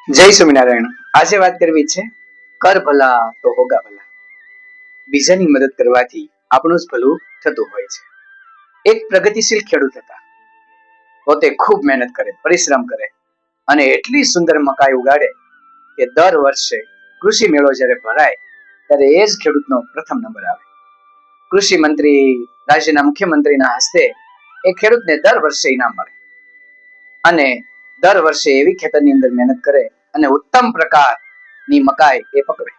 જય સ્વામિનારાયણ. આજે વાત કરવી છે કર ભલા તો હોગા ભલા. બીજાની મદદ કરવાથી આપણું જ ભલું થતું હોય છે. એક પ્રગતિશીલ ખેડૂત હતા. પોતે ખૂબ મહેનત કરે, પરિશ્રમ કરે અને એટલી સુંદર મકાઈ ઉગાડે કે દર વર્ષે કૃષિ મેળો જ્યારે ભરાય ત્યારે એ જ ખેડૂતનો પ્રથમ નંબર આવે. કૃષિ મંત્રી, રાજ્યના મુખ્યમંત્રીના હસ્તે એ ખેડૂતને દર વર્ષે ઇનામ મળે અને દર વર્ષે એવી ખેતરની અંદર મહેનત કરે અને ઉત્તમ પ્રકારની મકાઈ એ પકવે.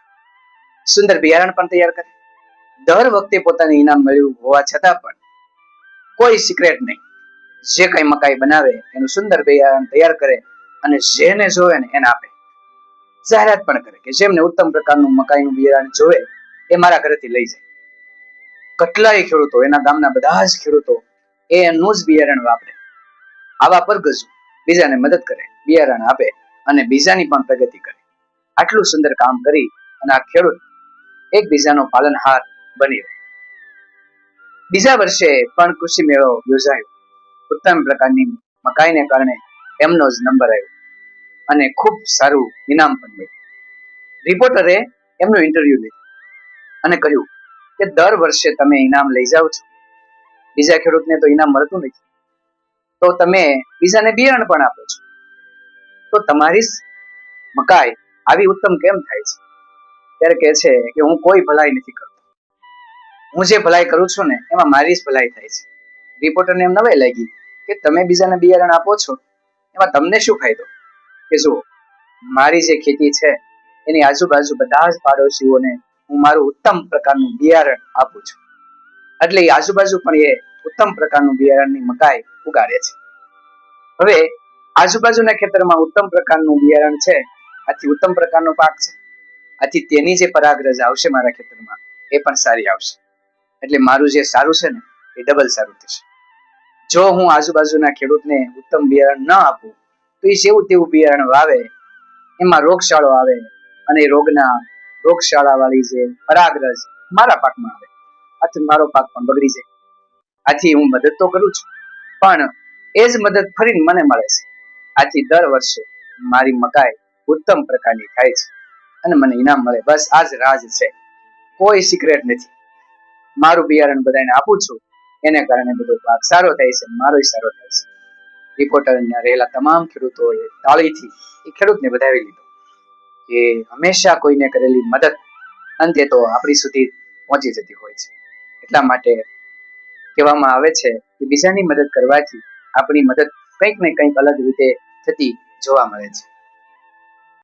સુંદર બિયારણ પણ તૈયાર કરે. દર વખતે પોતાને ઇનામ મળ્યું હોવા છતાં પણ કોઈ સિક્રેટ નહીં. જે કઈ મકાઈ બનાવે એનું સુંદર બિયારણ તૈયાર કરે અને જેને જોવે ને એને આપે. જાહેરાત પણ કરે કે જેમને ઉત્તમ પ્રકારનું મકાઈનું બિયારણ જોવે એ મારા ઘરેથી લઈ જાય. કેટલાય ખેડૂતો, એના ગામના બધા જ ખેડૂતો એનું જ બિયારણ વાપરે. આવા પરગજુ બીજાને મદદ કરે, બિયારણ આપે અને બીજાની પણ પ્રગતિ કરે. આટલું સુંદર કામ કરી અને આ ખેડૂત એકબીજાનો પાલનહાર બની રહે. બીજા વર્ષે પણ કૃષિ મેળો યોજાયો. ઉત્તમ પ્રકારની મકાઈને કારણે એમનો જ નંબર આવ્યો અને ખૂબ સારું ઇનામ પણ મળ્યું. રિપોર્ટરે એમનું ઇન્ટરવ્યુ લીધું અને કહ્યું કે દર વર્ષે તમે ઇનામ લઈ જાઓ છો, બીજા ખેડૂતને તો ઇનામ મળતું નથી, તો તમે બીજાને બિયારણ પણ આપો છો, તો તમારી મકાઈ આવી ઉત્તમ કેમ થાય છે? ત્યારે કહે છે કે હું કોઈ ભલાઈ નથી કરતો. હું જે ભલાઈ કરું છું ને એમાં મારી જ ભલાઈ થાય છે. રિપોર્ટરને એમ નવાઈ લાગી કે તમે બીજાને બિયારણ આપો છો એમાં તમને શું ફાયદો? કે જુઓ, મારી જે ખેતી છે એની આજુબાજુ બધા જ પાડોશીઓને હું મારું ઉત્તમ પ્રકારનું બિયારણ આપું છું, એટલે એ આજુબાજુ પણ એ ઉત્તમ પ્રકારનું બિયારણની મકાઈ ઉગાડે છે. હવે આજુબાજુના ખેતરમાં ઉત્તમ પ્રકારનું બિયારણ છે, આથી ઉત્તમ પ્રકારનો પાક છે, આથી તેની જે પરાગરજ આવશે મારા ખેતરમાં એ પણ સારી આવશે. એટલે મારું જે સારું છે ને એ ડબલ સારું થશે. જો હું આજુબાજુના ખેડૂતને ઉત્તમ બિયારણ ન આપું તો એ જેવું તેવું બિયારણ વાવે, એમાં રોગચાળો આવે અને રોગચાળા વાળી જે પરાગરજ મારા પાકમાં આવે, આથી મારો પાક પણ બગડી જાય. આથી હું મદદ તો કરું છું પણ એ જ મદદ ફરીને મને મળે છે. આથી દર વર્ષે મારી મકાઈ ઉત્તમ પ્રકારની થાય છે અને મને ઇનામ મળે. બસ આ જ રાજ છે, કોઈ સિક્રેટ નથી. મારું બિયારણ બધાને આપું છું, એને કારણે બધો પાક સારો થાય છે, મારો સારો થાય છે. રિપોર્ટરના રહેલા તમામ ખેડૂતોએ તાળીથી એ ખેડૂતને વધાવી લીધો કે હંમેશા કોઈને કરેલી મદદ અંતે તો આપણી સુધી પહોંચી જતી હોય છે. એટલા માટે કહેવામાં આવે છે કે બીજાની મદદ કરવાથી આપણી મદદ કંઈક ને કંઈક અલગ રીતે થતી જોવા મળે છે.